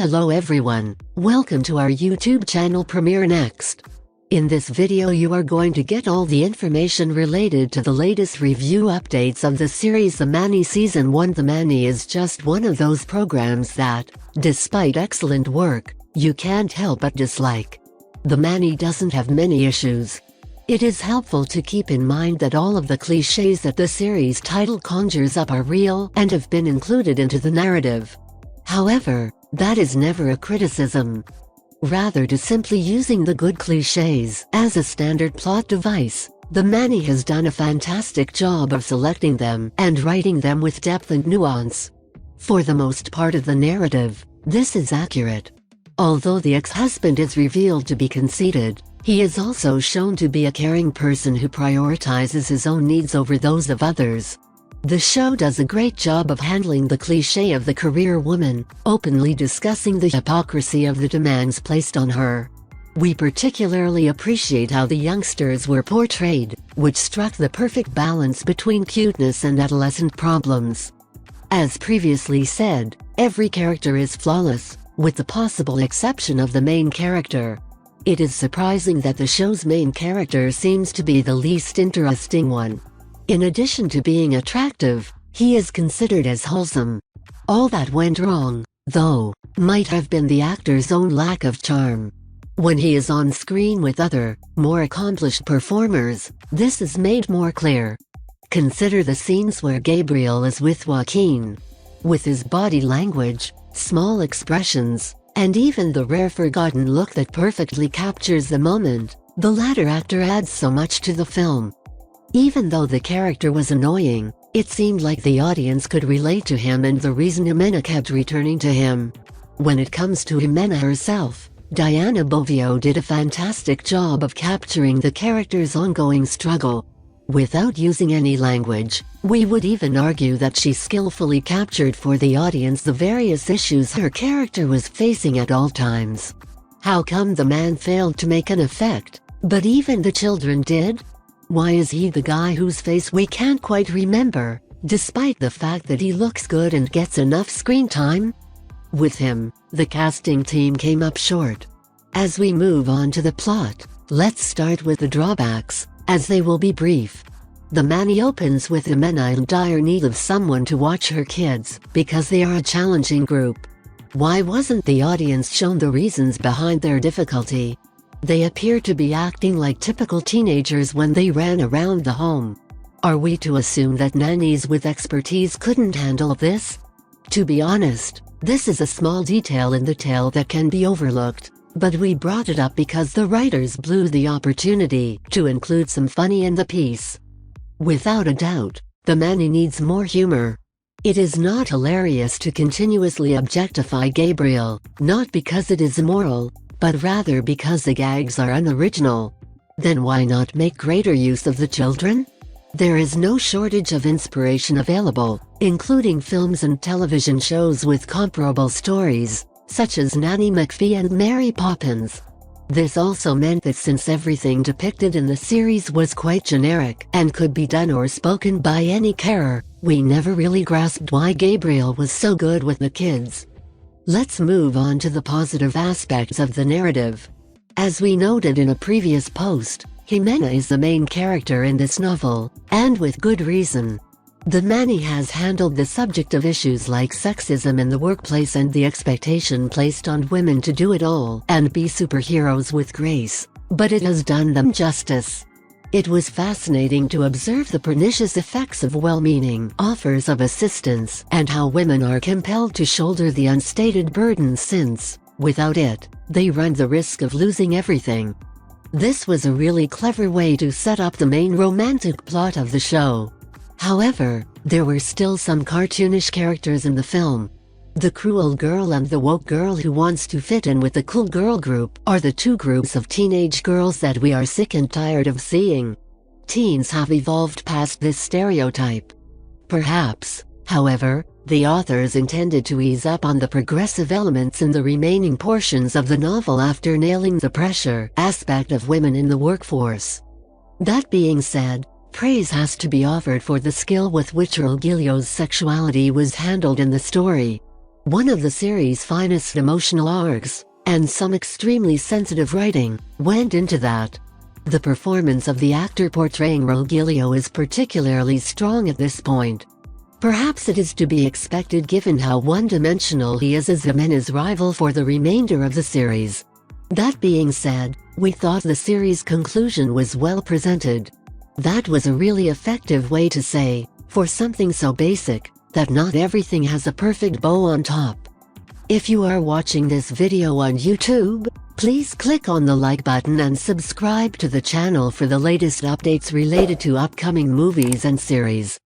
Hello everyone, welcome to our YouTube channel Premiere Next. In this video you are going to get all the information related to the latest review updates of the series The Manny Season 1. The Manny is just one of those programs that, despite excellent work, you can't help but dislike. The Manny doesn't have many issues. It is helpful to keep in mind that all of the cliches that the series title conjures up are real and have been included into the narrative. However, that is never a criticism. Rather, to simply using the good cliches as a standard plot device, the Manny has done a fantastic job of selecting them and writing them with depth and nuance. For the most part of the narrative, this is accurate. Although the ex-husband is revealed to be conceited, he is also shown to be a caring person who prioritizes his own needs over those of others. The show does a great job of handling the cliché of the career woman, openly discussing the hypocrisy of the demands placed on her. We particularly appreciate how the youngsters were portrayed, which struck the perfect balance between cuteness and adolescent problems. As previously said, every character is flawless, with the possible exception of the main character. It is surprising that the show's main character seems to be the least interesting one. In addition to being attractive, he is considered as wholesome. All that went wrong, though, might have been the actor's own lack of charm. When he is on screen with other, more accomplished performers, this is made more clear. Consider the scenes where Gabriel is with Joaquin. With his body language, small expressions, and even the rare forgotten look that perfectly captures the moment, the latter actor adds so much to the film. Even though the character was annoying, it seemed like the audience could relate to him and the reason Jimena kept returning to him. When it comes to Jimena herself, Diana Bovio did a fantastic job of capturing the character's ongoing struggle. Without using any language, we would even argue that she skillfully captured for the audience the various issues her character was facing at all times. How come the man failed to make an effect, but even the children did? Why is he the guy whose face we can't quite remember, despite the fact that he looks good and gets enough screen time? With him, the casting team came up short. As we move on to the plot, let's start with the drawbacks, as they will be brief. The Manny opens with Jimena in dire need of someone to watch her kids, because they are a challenging group. Why wasn't the audience shown the reasons behind their difficulty? They appear to be acting like typical teenagers when they ran around the home. Are we to assume that nannies with expertise couldn't handle this? To be honest, this is a small detail in the tale that can be overlooked, but we brought it up because the writers blew the opportunity to include some funny in the piece. Without a doubt, the Manny needs more humor. It is not hilarious to continuously objectify Gabriel, not because it is immoral, but rather because the gags are unoriginal. Then why not make greater use of the children? There is no shortage of inspiration available, including films and television shows with comparable stories, such as Nanny McPhee and Mary Poppins. This also meant that since everything depicted in the series was quite generic and could be done or spoken by any carer, we never really grasped why Gabriel was so good with the kids. Let's move on to the positive aspects of the narrative. As we noted in a previous post, Jimena is the main character in this novel, and with good reason. The Manny has handled the subject of issues like sexism in the workplace and the expectation placed on women to do it all and be superheroes with grace, but it has done them justice. It was fascinating to observe the pernicious effects of well-meaning offers of assistance and how women are compelled to shoulder the unstated burden since, without it, they run the risk of losing everything. This was a really clever way to set up the main romantic plot of the show. However, there were still some cartoonish characters in the film. The cruel girl and the woke girl who wants to fit in with the cool girl group are the two groups of teenage girls that we are sick and tired of seeing. Teens have evolved past this stereotype. Perhaps, however, the authors intended to ease up on the progressive elements in the remaining portions of the novel after nailing the pressure aspect of women in the workforce. That being said, praise has to be offered for the skill with which Rogelio's sexuality was handled in the story. One of the series' finest emotional arcs, and some extremely sensitive writing, went into that. The performance of the actor portraying Rogelio is particularly strong at this point. Perhaps it is to be expected given how one-dimensional he is as Jimenez's rival for the remainder of the series. That being said, we thought the series' conclusion was well presented. That was a really effective way to say, for something so basic, that not everything has a perfect bow on top. If you are watching this video on YouTube, please click on the like button and subscribe to the channel for the latest updates related to upcoming movies and series.